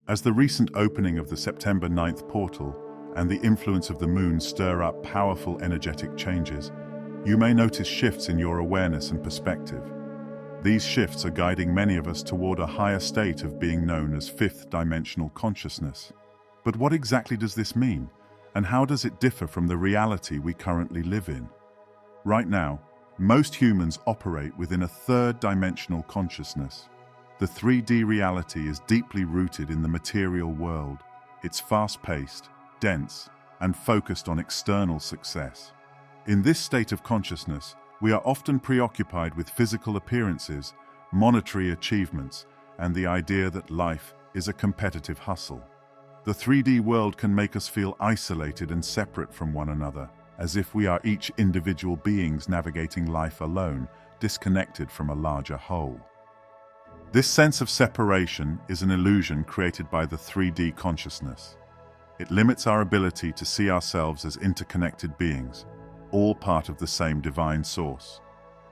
As the recent opening of the September 9th portal and the influence of the moon stir up powerful energetic changes, you may notice shifts in your awareness and perspective. These shifts are guiding many of us toward a higher state of being known as fifth dimensional consciousness. But what exactly does this mean? And how does it differ from the reality we currently live in? Right now, most humans operate within a third dimensional consciousness. The 3D reality is deeply rooted in the material world. It's fast-paced, dense, and focused on external success. In this state of consciousness, we are often preoccupied with physical appearances, monetary achievements, and the idea that life is a competitive hustle. The 3D world can make us feel isolated and separate from one another, as if we are each individual beings navigating life alone, disconnected from a larger whole. This sense of separation is an illusion created by the 3D consciousness. It limits our ability to see ourselves as interconnected beings, all part of the same divine source.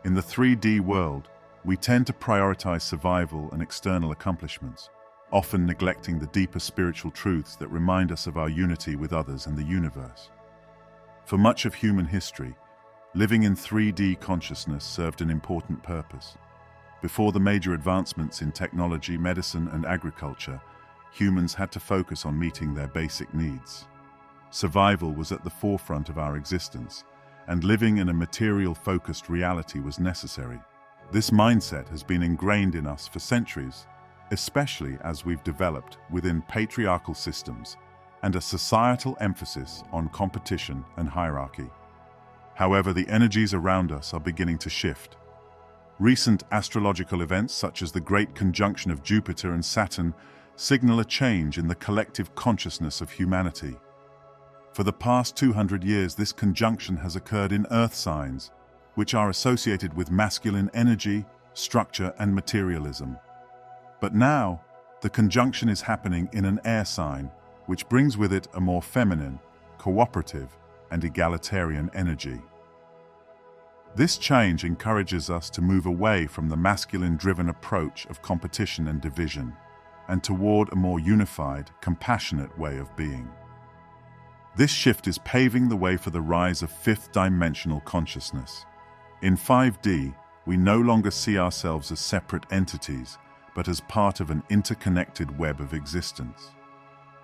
In the 3D world, we tend to prioritize survival and external accomplishments, often neglecting the deeper spiritual truths that remind us of our unity with others and the universe. For much of human history, living in 3D consciousness served an important purpose. Before the major advancements in technology, medicine, and agriculture, humans had to focus on meeting their basic needs. Survival was at the forefront of our existence, and living in a material-focused reality was necessary. This mindset has been ingrained in us for centuries, especially as we've developed within patriarchal systems and a societal emphasis on competition and hierarchy. However, the energies around us are beginning to shift. Recent astrological events such as the Great Conjunction of Jupiter and Saturn signal a change in the collective consciousness of humanity. For the past 200 years, this conjunction has occurred in earth signs, which are associated with masculine energy, structure, and materialism. But now, the conjunction is happening in an air sign, which brings with it a more feminine, cooperative, and egalitarian energy. This change encourages us to move away from the masculine-driven approach of competition and division, and toward a more unified, compassionate way of being. This shift is paving the way for the rise of fifth-dimensional consciousness. In 5D, we no longer see ourselves as separate entities, but as part of an interconnected web of existence.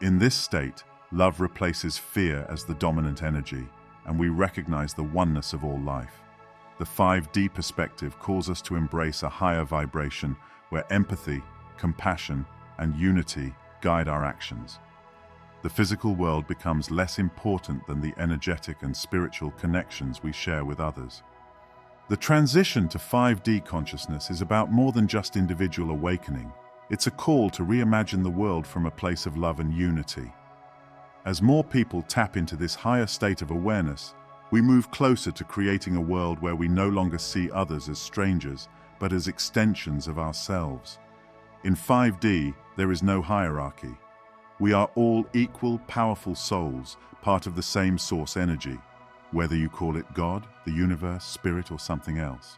In this state, love replaces fear as the dominant energy, and we recognize the oneness of all life. The 5D perspective calls us to embrace a higher vibration where empathy, compassion, and unity guide our actions. The physical world becomes less important than the energetic and spiritual connections we share with others. The transition to 5D consciousness is about more than just individual awakening. It's a call to reimagine the world from a place of love and unity. As more people tap into this higher state of awareness, we move closer to creating a world where we no longer see others as strangers, but as extensions of ourselves. In 5D, there is no hierarchy. We are all equal, powerful souls, part of the same source energy, whether you call it God, the universe, spirit, or something else.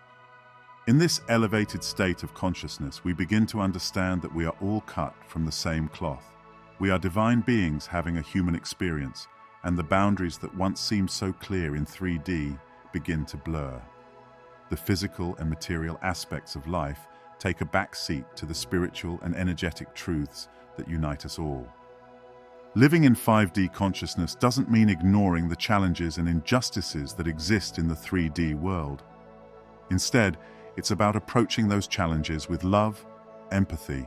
In this elevated state of consciousness, we begin to understand that we are all cut from the same cloth. We are divine beings having a human experience, and the boundaries that once seemed so clear in 3D begin to blur. The physical and material aspects of life take a back seat to the spiritual and energetic truths that unite us all. Living in 5D consciousness doesn't mean ignoring the challenges and injustices that exist in the 3D world. Instead, it's about approaching those challenges with love, empathy,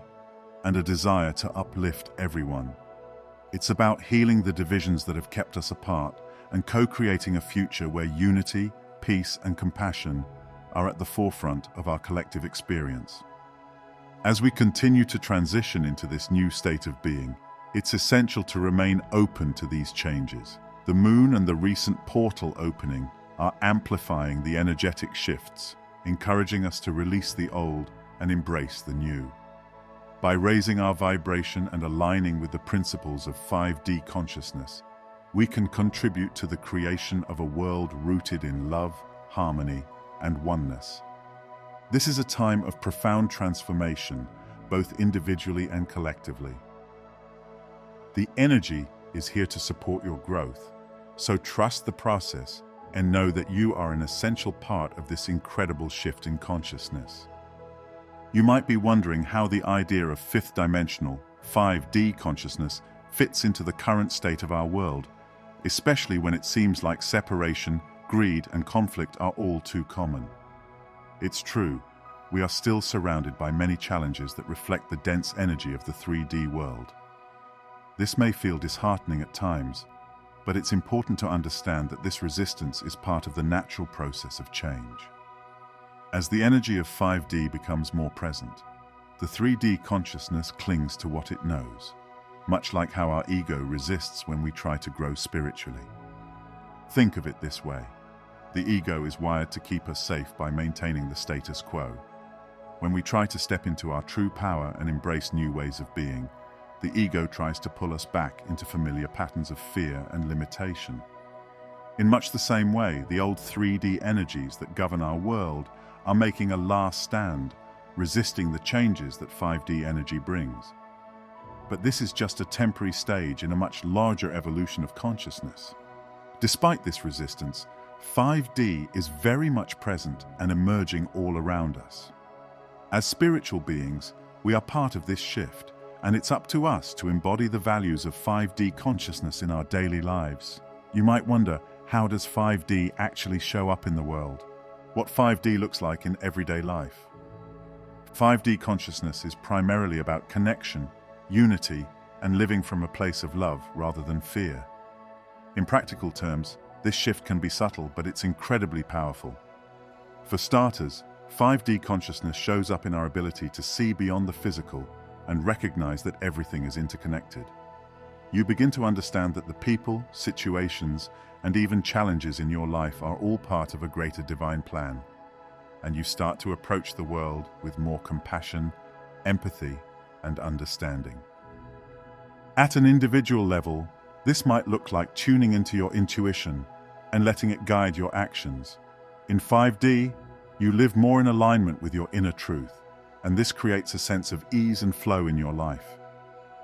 and a desire to uplift everyone. It's about healing the divisions that have kept us apart and co-creating a future where unity, peace, and compassion are at the forefront of our collective experience. As we continue to transition into this new state of being, it's essential to remain open to these changes. The moon and the recent portal opening are amplifying the energetic shifts, encouraging us to release the old and embrace the new. By raising our vibration and aligning with the principles of 5D consciousness, we can contribute to the creation of a world rooted in love, harmony, and oneness. This is a time of profound transformation, both individually and collectively. The energy is here to support your growth. So trust the process and know that you are an essential part of this incredible shift in consciousness. You might be wondering how the idea of fifth-dimensional, 5D consciousness fits into the current state of our world, especially when it seems like separation, greed, and conflict are all too common. It's true, we are still surrounded by many challenges that reflect the dense energy of the 3D world. This may feel disheartening at times, but it's important to understand that this resistance is part of the natural process of change. As the energy of 5D becomes more present, the 3D consciousness clings to what it knows, much like how our ego resists when we try to grow spiritually. Think of it this way. The ego is wired to keep us safe by maintaining the status quo. When we try to step into our true power and embrace new ways of being, the ego tries to pull us back into familiar patterns of fear and limitation. In much the same way, the old 3D energies that govern our world are making a last stand, resisting the changes that 5D energy brings. But this is just a temporary stage in a much larger evolution of consciousness. Despite this resistance, 5D is very much present and emerging all around us. As spiritual beings, we are part of this shift, and it's up to us to embody the values of 5D consciousness in our daily lives. You might wonder, how does 5D actually show up in the world? What 5D looks like in everyday life? 5D consciousness is primarily about connection, unity, and living from a place of love rather than fear. In practical terms, this shift can be subtle, but it's incredibly powerful. For starters, 5D consciousness shows up in our ability to see beyond the physical and recognize that everything is interconnected. You begin to understand that the people, situations, and even challenges in your life are all part of a greater divine plan, and you start to approach the world with more compassion, empathy, and understanding. At an individual level, this might look like tuning into your intuition and letting it guide your actions. In 5D, you live more in alignment with your inner truth, and this creates a sense of ease and flow in your life.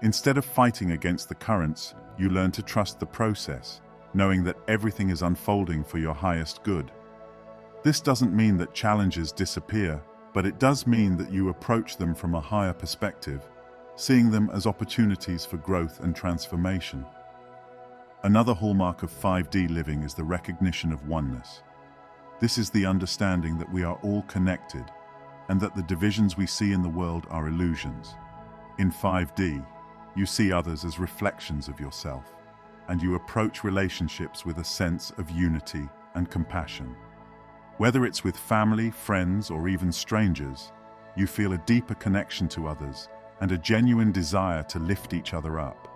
Instead of fighting against the currents, you learn to trust the process, knowing that everything is unfolding for your highest good. This doesn't mean that challenges disappear, but it does mean that you approach them from a higher perspective, seeing them as opportunities for growth and transformation. Another hallmark of 5D living is the recognition of oneness. This is the understanding that we are all connected, and that the divisions we see in the world are illusions. In 5D, you see others as reflections of yourself, and you approach relationships with a sense of unity and compassion. Whether it's with family, friends, or even strangers, you feel a deeper connection to others and a genuine desire to lift each other up.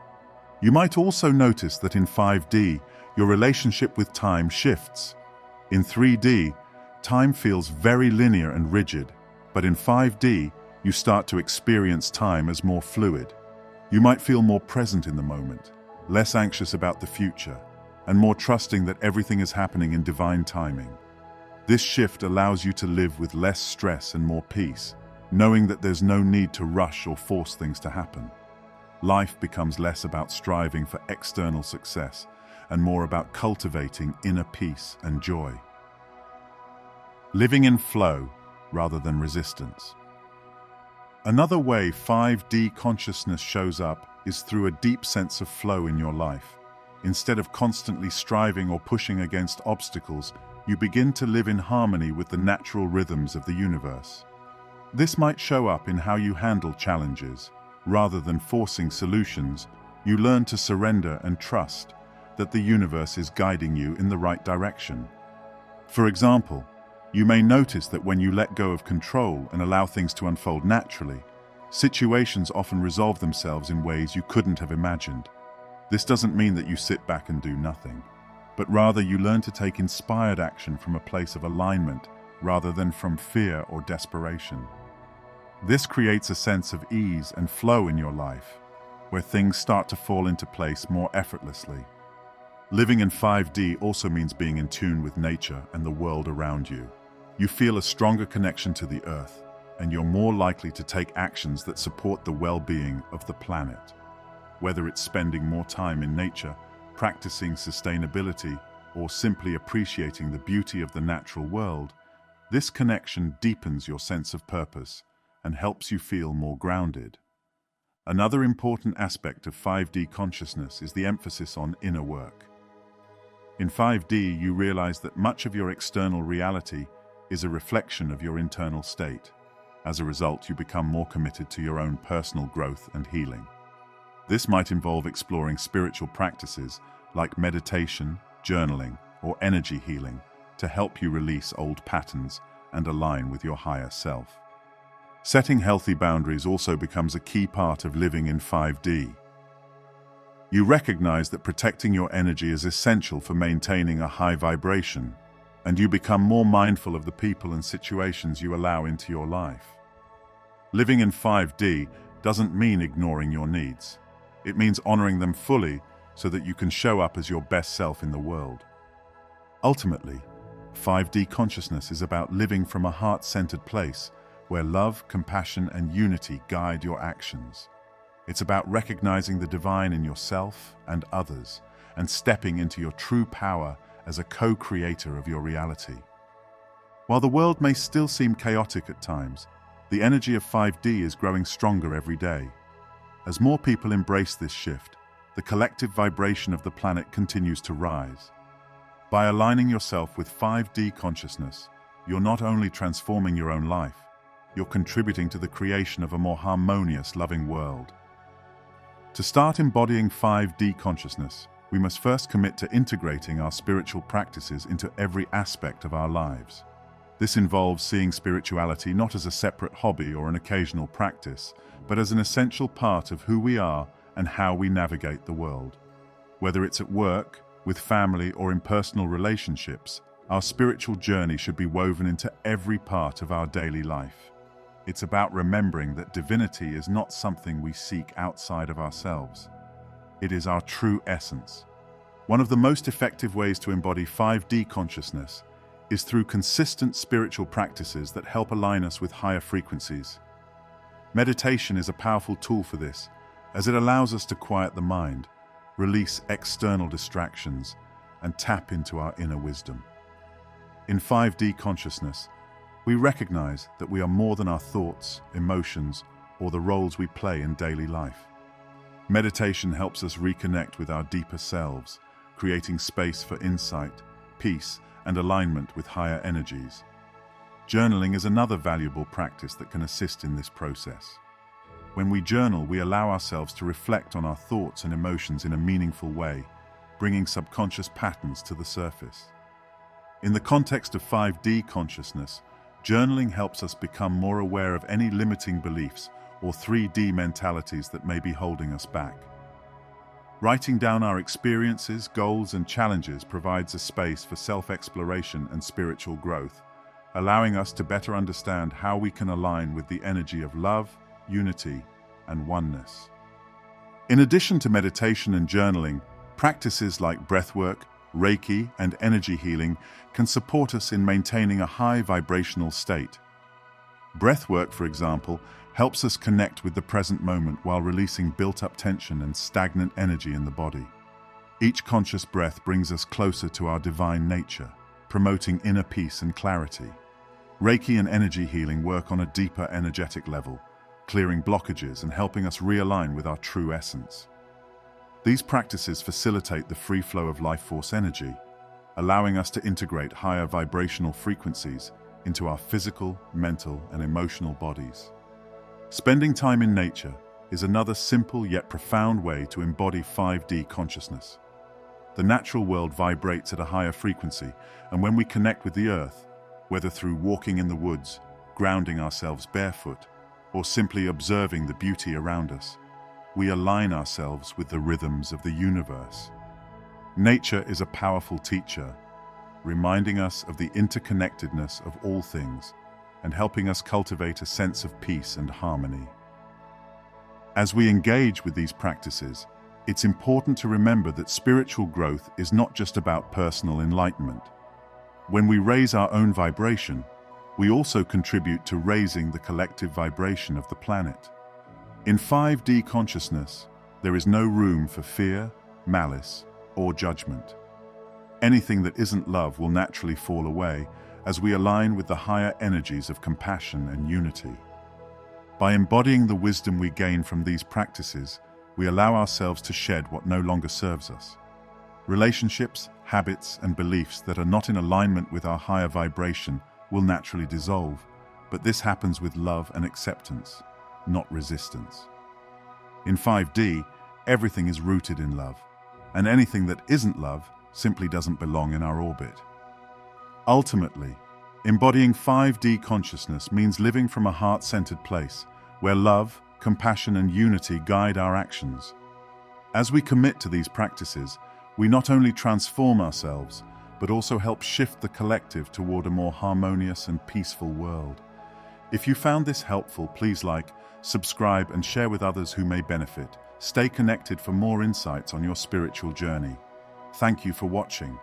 You might also notice that in 5D, your relationship with time shifts. In 3D, time feels very linear and rigid, but in 5D, you start to experience time as more fluid. You might feel more present in the moment, less anxious about the future, and more trusting that everything is happening in divine timing. This shift allows you to live with less stress and more peace, knowing that there's no need to rush or force things to happen. Life becomes less about striving for external success and more about cultivating inner peace and joy. Living in flow rather than resistance. Another way 5D consciousness shows up is through a deep sense of flow in your life. Instead of constantly striving or pushing against obstacles, you begin to live in harmony with the natural rhythms of the universe. This might show up in how you handle challenges. Rather than forcing solutions, you learn to surrender and trust that the universe is guiding you in the right direction. For example, you may notice that when you let go of control and allow things to unfold naturally, situations often resolve themselves in ways you couldn't have imagined. This doesn't mean that you sit back and do nothing, but rather you learn to take inspired action from a place of alignment rather than from fear or desperation. This creates a sense of ease and flow in your life, where things start to fall into place more effortlessly. Living in 5D also means being in tune with nature and the world around you. You feel a stronger connection to the earth, and you're more likely to take actions that support the well-being of the planet. Whether it's spending more time in nature, practicing sustainability, or simply appreciating the beauty of the natural world, this connection deepens your sense of purpose and helps you feel more grounded. Another important aspect of 5D consciousness is the emphasis on inner work. In 5D, you realize that much of your external reality is a reflection of your internal state. As a result, you become more committed to your own personal growth and healing. This might involve exploring spiritual practices like meditation, journaling, or energy healing to help you release old patterns and align with your higher self. Setting healthy boundaries also becomes a key part of living in 5D. You recognize that protecting your energy is essential for maintaining a high vibration, and you become more mindful of the people and situations you allow into your life. Living in 5D doesn't mean ignoring your needs. It means honoring them fully so that you can show up as your best self in the world. Ultimately, 5D consciousness is about living from a heart-centered place where love, compassion, and unity guide your actions. It's about recognizing the divine in yourself and others, and stepping into your true power as a co-creator of your reality. While the world may still seem chaotic at times, the energy of 5D is growing stronger every day. As more people embrace this shift, the collective vibration of the planet continues to rise. By aligning yourself with 5D consciousness, you're not only transforming your own life, you're contributing to the creation of a more harmonious, loving world. To start embodying 5D consciousness, we must first commit to integrating our spiritual practices into every aspect of our lives. This involves seeing spirituality not as a separate hobby or an occasional practice, but as an essential part of who we are and how we navigate the world. Whether it's at work, with family, or in personal relationships, our spiritual journey should be woven into every part of our daily life. It's about remembering that divinity is not something we seek outside of ourselves. It is our true essence. One of the most effective ways to embody 5D consciousness is through consistent spiritual practices that help align us with higher frequencies. Meditation is a powerful tool for this, as it allows us to quiet the mind, release external distractions, and tap into our inner wisdom. In 5D consciousness, we recognize that we are more than our thoughts, emotions, or the roles we play in daily life. Meditation helps us reconnect with our deeper selves, creating space for insight, peace, and alignment with higher energies. Journaling is another valuable practice that can assist in this process. When we journal, we allow ourselves to reflect on our thoughts and emotions in a meaningful way, bringing subconscious patterns to the surface. In the context of 5D consciousness, journaling helps us become more aware of any limiting beliefs or 3D mentalities that may be holding us back. Writing down our experiences, goals, and challenges provides a space for self-exploration and spiritual growth, allowing us to better understand how we can align with the energy of love, unity, and oneness. In addition to meditation and journaling, practices like breathwork, Reiki, and energy healing can support us in maintaining a high vibrational state. Breathwork, for example, helps us connect with the present moment while releasing built-up tension and stagnant energy in the body. Each conscious breath brings us closer to our divine nature, promoting inner peace and clarity. Reiki and energy healing work on a deeper energetic level, clearing blockages and helping us realign with our true essence. These practices facilitate the free flow of life force energy, allowing us to integrate higher vibrational frequencies into our physical, mental, and emotional bodies. Spending time in nature is another simple yet profound way to embody 5D consciousness. The natural world vibrates at a higher frequency, and when we connect with the earth, whether through walking in the woods, grounding ourselves barefoot, or simply observing the beauty around us, we align ourselves with the rhythms of the universe. Nature is a powerful teacher, reminding us of the interconnectedness of all things and helping us cultivate a sense of peace and harmony. As we engage with these practices, it's important to remember that spiritual growth is not just about personal enlightenment. When we raise our own vibration, we also contribute to raising the collective vibration of the planet. In 5D consciousness, There is no room for fear, malice, or judgment. Anything that isn't love will naturally fall away as we align with the higher energies of compassion and unity. By embodying the wisdom we gain from these practices, we allow ourselves to shed what no longer serves us. Relationships, habits, and beliefs that are not in alignment with our higher vibration will naturally dissolve, but this happens with love and acceptance, not resistance. In 5D, everything is rooted in love, and anything that isn't love simply doesn't belong in our orbit. Ultimately, embodying 5D consciousness means living from a heart-centered place, where love, compassion, and unity guide our actions. As we commit to these practices, we not only transform ourselves, but also help shift the collective toward a more harmonious and peaceful world. If you found this helpful, please like, subscribe, and share with others who may benefit. Stay connected for more insights on your spiritual journey. Thank you for watching.